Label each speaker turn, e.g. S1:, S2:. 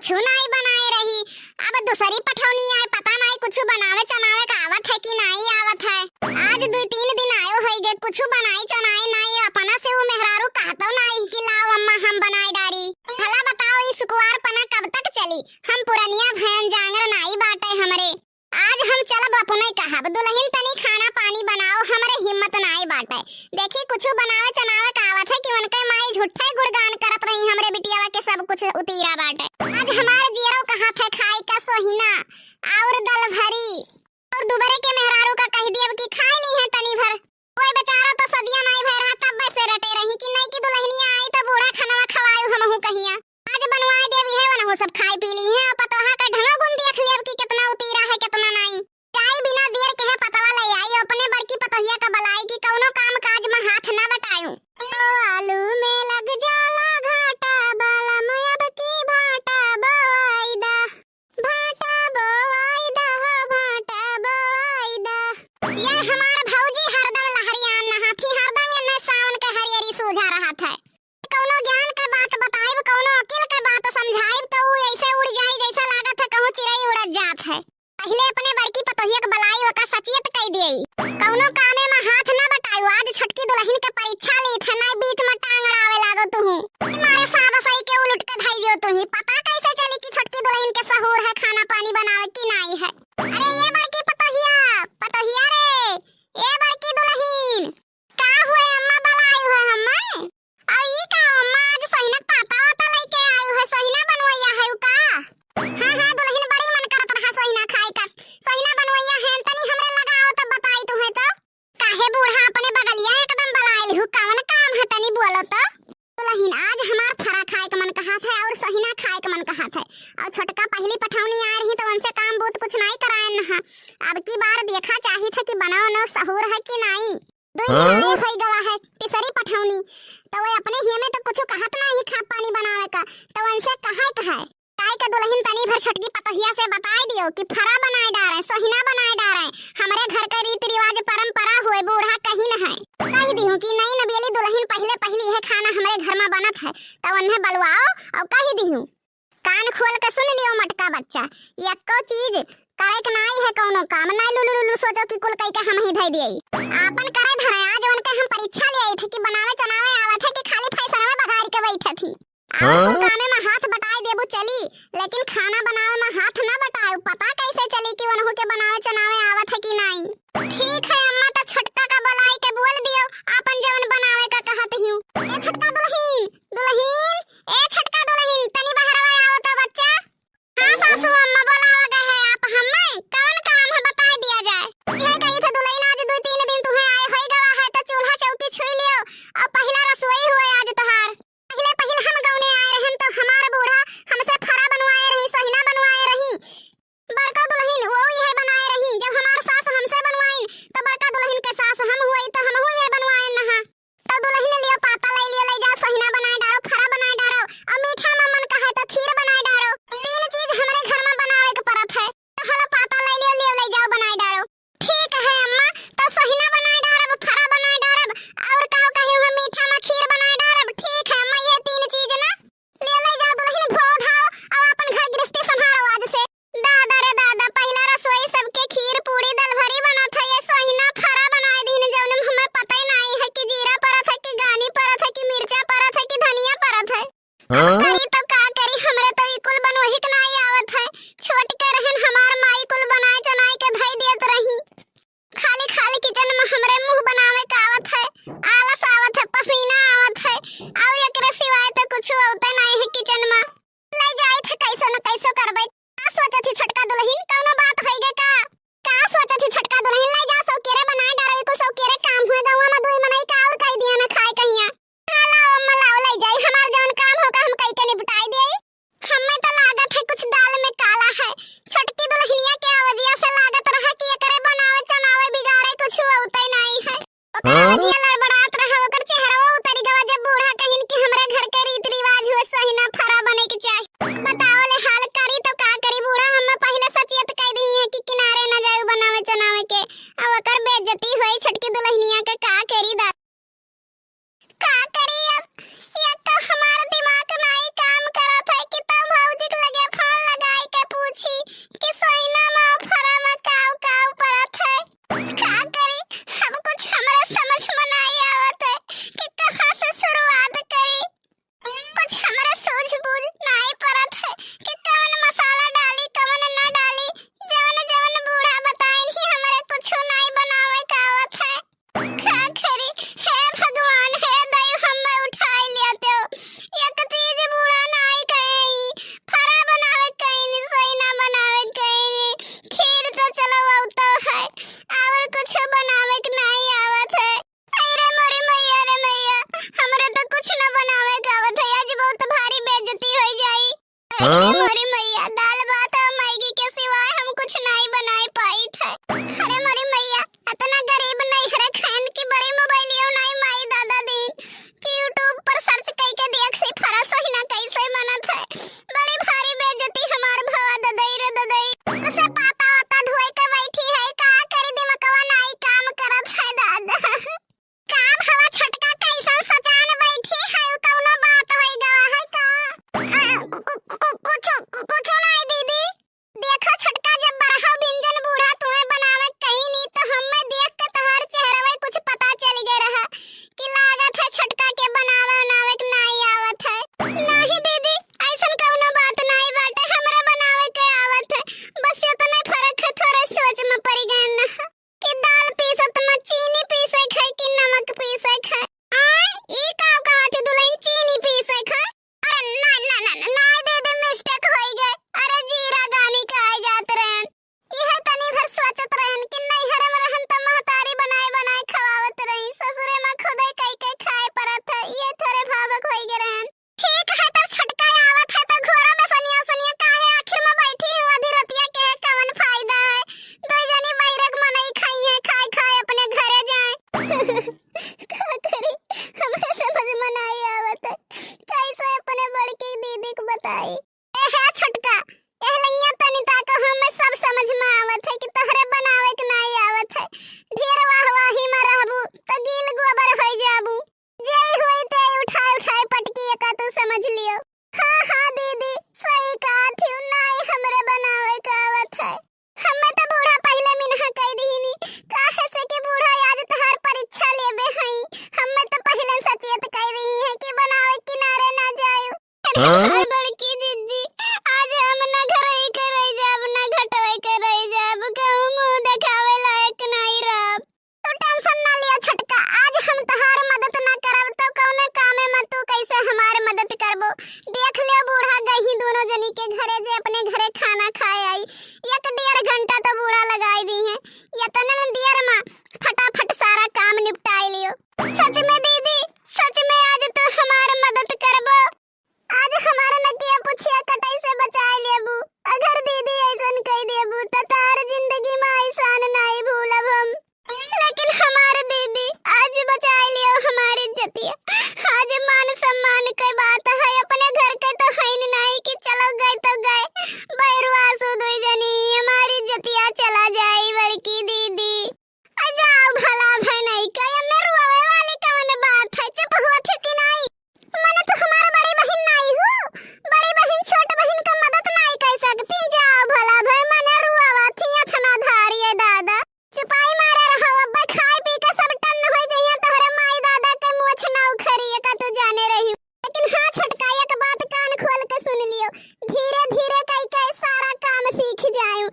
S1: कुछ नहीं बनाए रही। अब दूसरी पठौनी आए, पता नहीं कुछ बनावे चनावे का आवत है कि नहीं आवत है। आज 2-3 दिन आयो है गे, कुछ बनाई चनाई नहीं। अपना से वो मेहरारू कहतो नहीं कि लाओ अम्मा हम बनाए डारी। भला बताओ इस कुआर पना कब तक चली। हम पुरानिया भैन जांगर नहीं बाटे हमरे। आज हम चलब अपने कहब दुल्हन तनी खाना पानी बनाओ, हमरे हिम्मत नहीं बाटे। देखी कुछ बनावे चनावे का आवत है कि उनके माई झूठे गुणगान करत रही हमरे बिटियावा के सब कुछ उतीरा बाटे। आज हमारे जीरो कहा थे खाई का सोहिना और दल भरी और दुबरे के मेहरारू का कह दिया कि खा ली है तनी भर। कोई बेचारा तो सदिया नहीं भर रहा, तब से रटे रही कि नहीं कि दुल्हनिया आई तो बूढ़ा खाना खवायू हमहू कहिया। आज बनवाए देवी है वनहु सब खाई पी ली है। पतोहा का ढंगा गुन देख लिया कि कितना उतीरा है कितना नहीं। चाय बिना देर के है पतवा ले आई अपने बड़की पतोहिया का बलाई की कौनो काम काज में हाथ ना बटायूं। आलू में लग जाला घाटा बाला मयब की भाटा बोआईदा, भाटा बोआईदा हो भाटा बोआईदा। ये हमार भौजी हरदम लहरियान नहाथी, हरदम ये सावन के हरियरी सूझा रहा था। कौनो ज्ञान के बात बताइब, कौनो अकिल के बात समझाइब तो वो ऐसे उड़ जाई जैसा लागत है कहूं चिड़ै उड़त जात है। पहले अपने बड़की पतोहिया के बलाई ओका सचियत कह दियई, कौनो कामे में हाथ ना बटायू। आज छटकी दुल्हन के परीक्षा ली था ना, बीच में टांग अड़ावे लागो तुहू। तुम्हारे साबसई के उलट के धइयो तुही। पता कैसे चली कि छटकी दुल्हन के सहूर है खाना पानी बनावे की नहीं है। अरे ये बड़की पतोहिया, पतोहिया रे, ये बड़की दुल्हन का हुए अम्मा बलाई है हम्मे। और ये का अम्मा आज सहीना पाता वाता लेके आयु है, सहीना बनवैया है उ का। हां दुल्हन बड़ी मन करत रहा सहीना खाए का। सहीना बनवैया है तनी हमरे लगाओ तो बताई तू है तो। काहे बूढ़ा अपने बगलिया एकदम बलाइल हु, कौन काम है तनी बोलो तो। दुल्हन आज हमार फरा खाए का मन कहा था और सहीना खाए का मन कहा था। और छोटका पहली पठौनी आ रही तो उनसे काम बहुत कुछ नहीं कराए न। अब की बार देखा चाहिए था कि बनाओ न सहूर है कि नहीं। दो दिन हो गवा है तीसरी पठौनी तो वो अपने ही में तो कुछ कहत नहीं खा पानी बनावे का। तो उनसे कहा काय का दुल्हन तनी भर छटकी पतोहिया से बताई दियो कि फरा बनाए डारे, सोहिना बनाए डारे। हमरे घर का रीति रिवाज परंपरा हुए बूढ़ा कहीं न है। कह दिहूं कि नहीं नबेली दुल्हन पहली है खाना हमरे घर में बनत है तो उन्हें बलवाओ। और कह दिहूं कान खोल के सुन लियो मटका बच्चा, एको चीज करे के नहीं है कौनो काम नहीं। लुलु सोचो कि कुल कई के हम ही धई दियई आपन करे धरे। आज उनके हम परीक्षा ले आई थे कि बनावे चनावे आवत है कि खाली फैसला में बगाड़ के बैठे थी। आप कामे में हाथ बटाई देबू चली, लेकिन खाना बनावे में हाथ ना बटाऊ। पता कैसे चली कि उनहु के बनावे चनावे आवत है कि नहीं। ठीक है अम्मा तो छटका का बलाई के बोल दियो आपन जवन बनावे का कहत हियो। ए छटका दुल्हन, दुल्हन ए छटका दुल्हन तनी बाहर आओ तो बच्चा। हां सासू अम्मा बोलावा गए है आप हम्मे कौन काम है बता दिया जाए। ये कही थे दुल्हन आज 2-3 दिन तुम्हें आए होई गवा है तो चूल्हा चौकी छुई लियो और पहला रसोई हुए आज तोहार। पहले हम गाउने आए रहन तो हमारा बूढ़ा हमसे फरा बनवाए रही, सोहिना बनवाए रही। बड़का दुल्हन वो ही बनाए रही। जब हमार सास हमसे बनवाई तो बड़का दुल्हन के सास हम हुई तो हम हुई बनवाए नहा। तो दुल्हन लियो पाता ले लियो, ले जाओ सोहिना बनाए डारो, फरा बनाए डारो और मीठा में मन कहे तो खीर बनाए डारो। 3 चीज हमारे घर में बनावे के परत है। तो हलो पाता ले लियो, ले जाओ बनाए डारो। ठीक है अम्मा तो सोहिना बनाए डारब, फरा बनाए डारब और का कहियो हम मीठा में खीर बनाए डारब। ठीक है अम्मा ये 3 चीज ना ले जाओ दुल्हन धो धाओ और अपन घर गृहस्थी संभालो आज से। दादा रे दादा पहला रसोई सबके खीर पूरी दल भरी बनत है। ये सोहिना फरा बनाए दिन जौन हमें पता ही नहीं है कि जीरा परत है कि गानी परत है कि मिर्चा परत है कि धनिया परत है। करी तो का करी हमरे तो ई कुल बनवही के नहीं आवत है। छोट के रहन हमार माई कुल बनाए चनाई के धई देत रही। खाली खाली किचन में हमरे मुंह बनावे का आवत है, आलस आवत है, पसीना आवत है और एकरे सिवाय तो कुछ होते नहीं है किचन में। ले जाई थे कैसे न कैसे करबे। का सोचत थी छटका दुल्हन कौनो बात होई गे का। का सोचत थी छटका दुल्हन ले जा सौ केरे बनाए डारो को सौ केरे काम हुए गवा में दुई मनई का और कह दिया ना खाए कहिया। लाओ अम्मा लाओ ले जाई हमार जवन काम होगा हम कई के निपटाई देई। हमें तो लागत है कुछ दाल में काला है। छटकी दुल्हनिया के आवाजिया से लागत रहा कि एकरे बनावे चनावे बिगाड़े कुछ होते नहीं है। ओकर आवाजिया लड़बड़ात रहा, ओकर चेहरा उतरी गवा जब बूढ़ा कहिन कि हमरे घर के रीति रिवाज हुए सोहिना मोरी मैया दाल भात और मैगी के सिवाय हम कुछ नहीं बनाई पाई थे। अरे मोरी मैया इतना गरीब नहीं हरे खान की बड़ी मोबाइलियो नहीं माई दादा दिन कि यूट्यूब पर सर्च करके देख ली फरस ही ना कैसे बनत है। बड़ी भारी बेइज्जती हमार भवा ददई रे ददई उसे पाता वाता धोए के बैठी है का करे दिमकवा नहीं काम करत है दादा। का भवा छटका कैसन सजान बैठी है कौनो बात होई गवा है का कुछ नहीं दीदी देखो छटका जब बरहा बिंजन बूढ़ा तुम्हें बनावे कहीं नहीं तो हमें देख के तोहर चेहरा में कुछ पता चल गया रहा कि लागत है छटका के बनावे नहीं आवत है। नहीं दीदी ऐसन कौनो बात नहीं बाटे हमरे बनावे के आवत है बस इतना फर्क है थोड़ा सोच में पड़ गए ना कि दाल पीसत में चीनी पीसे खाए कि नमक पीसे खाए। ई का कहत दुल्हन चीनी पीसे खाए। अरे ना दीदी मिस्टेक होई गए। अरे जीरा गानी खाए जात रहन यह तनी भर सोचत रहन कि नहीं हरे में रहन त महतारी बनाए खवावत रही ससुरे में खुदे कई खाए परत है ये थोड़े भावक होई गए रहन। ठीक है तब छटका आवत है तो घोड़ा में सनिया काहे आखिर में बैठी हूं आधी रतिया के कवन फायदा है दो जनी बैरक में नहीं खाई है खाए अपने घरे जाए। का करी हमें समझ में नहीं आवत है कैसे अपने बड़की दीदी को बताई। ए है छटका एहलैया तनिता को हमें सब समझ में आवत है कि तहरे बनावे के नहीं आवत है। ढेर वाहवाही में रहबू तो गील गोबर होई जाबू जेई होई ते उठाए पटकी का तो समझ लियो। हाँ दीदी सही कहा थी नहीं हमरे बनावे का आवत है। हमें तो बूढ़ा पहले मिनहा कह दीनी काहे से कि बूढ़ा आज तहार परीक्षा लेबे हई हमें तो पहले सचेत कह रही है कि बनावे किनारे ना जायो। बड़की दीदी आज हम ना घरे के रह जाब ना घटवे के रह जाब कहूं मुंह दिखावे लायक नहीं रहब। तू टेंशन ना लिया छटका आज हम तहार मदद ना करब तो कौने कामे में तू कैसे हमार मदद करबो। देख लियो बूढ़ा गही दोनों जनी के घरे जे अपने घरे खाना खाए आई 1.5 घंटा तो बूढ़ा लगाई दी है ये तने देर में फटाफट सारा काम निपटाई लियो। सच में दीदी सच में आज तू हमार मदद करबो। आज हमारा नकिया पुछिया कटाई से बचाए लेबू अगर दीदी ऐसन कह देबू तो तार जिंदगी में ऐसान नहीं भूलब हम। लेकिन हमारे दीदी आज बचाए लियो हमारी इज्जतिया आज मान सम्मान की बात है अपने घर के तो है नहीं कि चलो गए तो गए बैरू आंसू दुई जनी हमारी इज्जतिया चला जाए बड़की दीदी जाओ भला भाई नहीं कहे मैं रोवे वाली कौन बात है चुप हुआ थी कि नहीं। मैंने तो हमारा बड़ी बहन नहीं हूँ बड़ी बहन छोटी बहन का मदद नहीं कर सकती जाओ भला भाई मैंने रुआवा थी अथना धारिए दादा चुपाई मारे रहो अब खाए पी के सब टन हो जाइए तोहरे माई दादा के मुछ ना उखड़िए का तू जाने रही। लेकिन हाँ छटका एक बात कान खोल के सुन लियो धीरे धीरे कई सारा काम सीख जाऊं